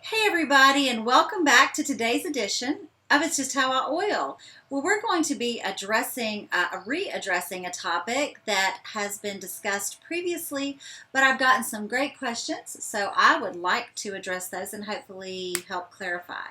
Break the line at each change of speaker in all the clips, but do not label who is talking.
Hey everybody, and welcome back to today's edition of It's Just How I Oil. Well, we're going to be readdressing a topic that has been discussed previously, but I've gotten some great questions, so I would like to address those and hopefully help clarify.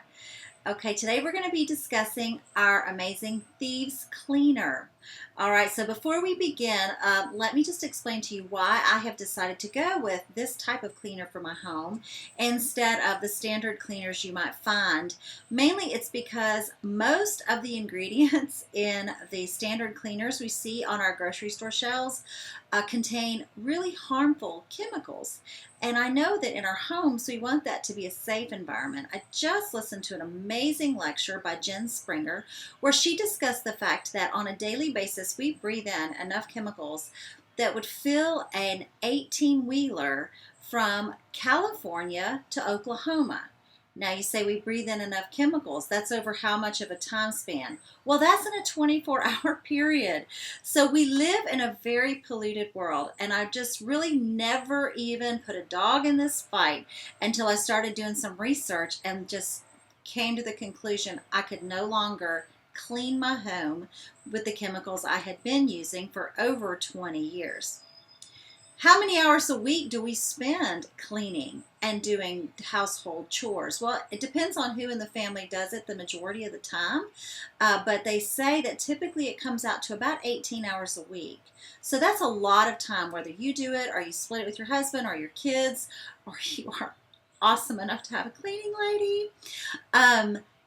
Okay, today we're going to be discussing our amazing Thieves Cleaner. All right, so before we begin, let me just explain to you why I have decided to go with this type of cleaner for my home instead of the standard cleaners you might find. Mainly it's because most of the ingredients in the standard cleaners we see on our grocery store shelves contain really harmful chemicals. And I know that in our homes, we want that to be a safe environment. I just listened to an amazing lecture by Jen Springer where she discussed the fact that on a daily basis, we breathe in enough chemicals that would fill an 18-wheeler from California to Oklahoma. Now you say we breathe in enough chemicals. That's over how much of a time span? Well, that's in a 24-hour period. So we live in a very polluted world, and I just really never even put a dog in this fight until I started doing some research and just came to the conclusion I could no longer clean my home with the chemicals I had been using for over 20 years. How many hours a week do we spend cleaning and doing household chores? Well, it depends on who in the family does it the majority of the time, but they say that typically it comes out to about 18 hours a week. So that's a lot of time, whether you do it or you split it with your husband or your kids, or you are awesome enough to have a cleaning lady.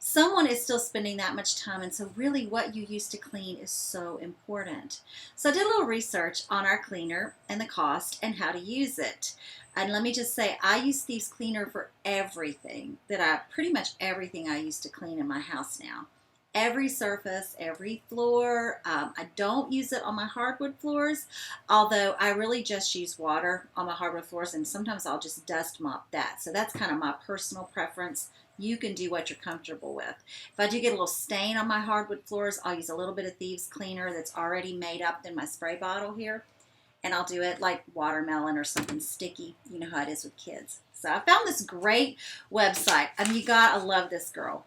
Someone is still spending that much time, and so really what you use to clean is so important. So I did a little research on our cleaner and the cost and how to use it. And let me just say, I use Thieves Cleaner for everything pretty much everything I use to clean in my house now. Every surface, every floor. I don't use it on my hardwood floors, although I really just use water on my hardwood floors, and sometimes I'll just dust mop that. So that's kind of my personal preference. You can do what you're comfortable with. If I do get a little stain on my hardwood floors, I'll use a little bit of Thieves Cleaner that's already made up in my spray bottle here, and I'll do it like watermelon or something sticky. You know how it is with kids. So I found this great website. I mean, you gotta love this girl.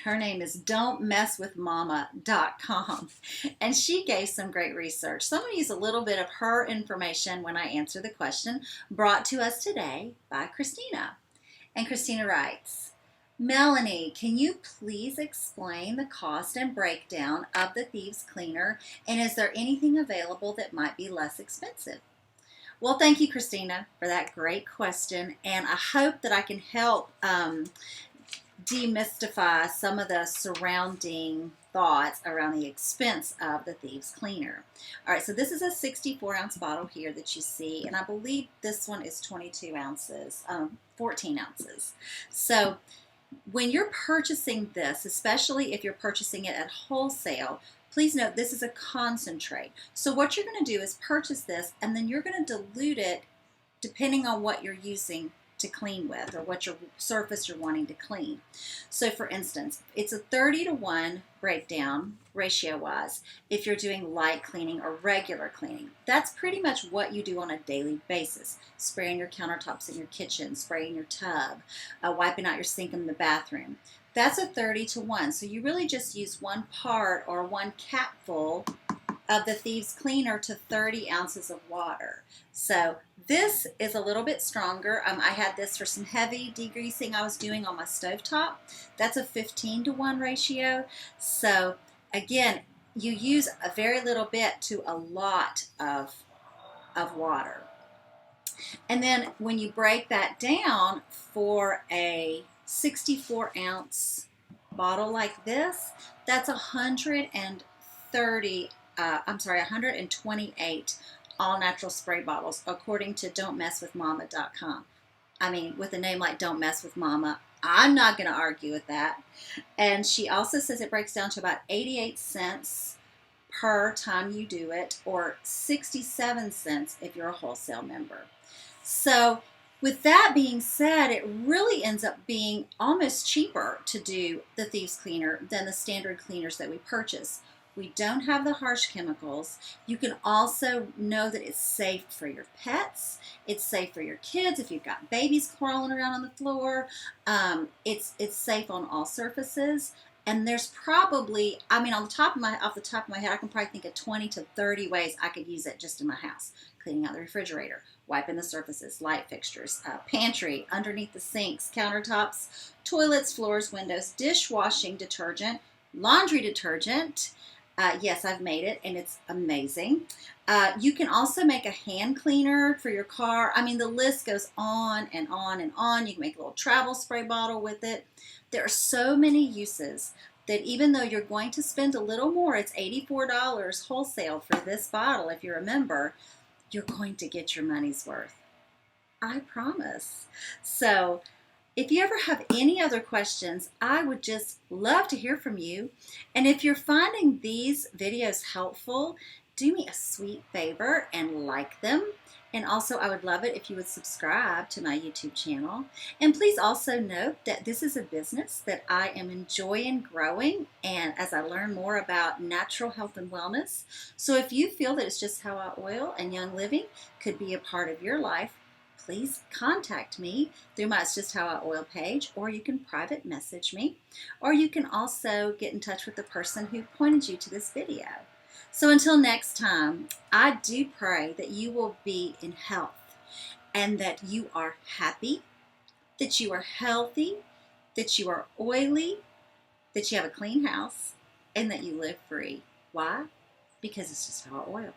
Her name is don'tmesswithmama.com, and she gave some great research. So I'm going to use a little bit of her information when I answer the question brought to us today by Christina. And Christina writes, Melanie, can you please explain the cost and breakdown of the Thieves Cleaner, and is there anything available that might be less expensive? Well, thank you, Christina, for that great question, and I hope that I can help demystify some of the surrounding thoughts around the expense of the Thieves Cleaner. All right, so this is a 64-ounce bottle here that you see, and I believe this one is 22 ounces, 14 ounces. So when you're purchasing this, especially if you're purchasing it at wholesale, please note this is a concentrate. So what you're going to do is purchase this, and then you're going to dilute it depending on what you're using to clean with, or what your surface you're wanting to clean. So for instance, it's a 30-to-1 breakdown ratio-wise if you're doing light cleaning or regular cleaning. That's pretty much what you do on a daily basis. Spraying your countertops in your kitchen, spraying your tub, wiping out your sink in the bathroom. That's a 30-to-1. So you really just use one part or one capful of the Thieves Cleaner to 30 ounces of water. So this is a little bit stronger. I had this for some heavy degreasing I was doing on my stovetop. That's a 15-to-1 ratio. So again, you use a very little bit to a lot of water. And then when you break that down for a 64-ounce bottle like this, that's 128 all-natural spray bottles, according to don'tmesswithmama.com. I mean, with a name like Don't Mess With Mama, I'm not going to argue with that. And she also says it breaks down to about 88 cents per time you do it, or 67 cents if you're a wholesale member. So with that being said, it really ends up being almost cheaper to do the Thieves Cleaner than the standard cleaners that we purchase. We don't have the harsh chemicals. You can also know that it's safe for your pets. It's safe for your kids if you've got babies crawling around on the floor. It's safe on all surfaces. And there's probably, I mean, off the top of my head, I can probably think of 20 to 30 ways I could use it just in my house. Cleaning out the refrigerator, wiping the surfaces, light fixtures, pantry, underneath the sinks, countertops, toilets, floors, windows, dishwashing detergent, laundry detergent. Yes, I've made it, and it's amazing. You can also make a hand cleaner for your car. I mean, the list goes on and on and on. You can make a little travel spray bottle with it. There are so many uses that even though you're going to spend a little more, it's $84 wholesale for this bottle if you're a member, you're going to get your money's worth. I promise. So if you ever have any other questions, I would just love to hear from you. And if you're finding these videos helpful, do me a sweet favor and like them. And also, I would love it if you would subscribe to my YouTube channel. And please also note that this is a business that I am enjoying growing and as I learn more about natural health and wellness. So if you feel that It's Just How I Oil and Young Living could be a part of your life, please contact me through my It's Just How I Oil page, or you can private message me, or you can also get in touch with the person who pointed you to this video. So until next time, I do pray that you will be in health and that you are happy, that you are healthy, that you are oily, that you have a clean house, and that you live free. Why? Because it's just how I oil.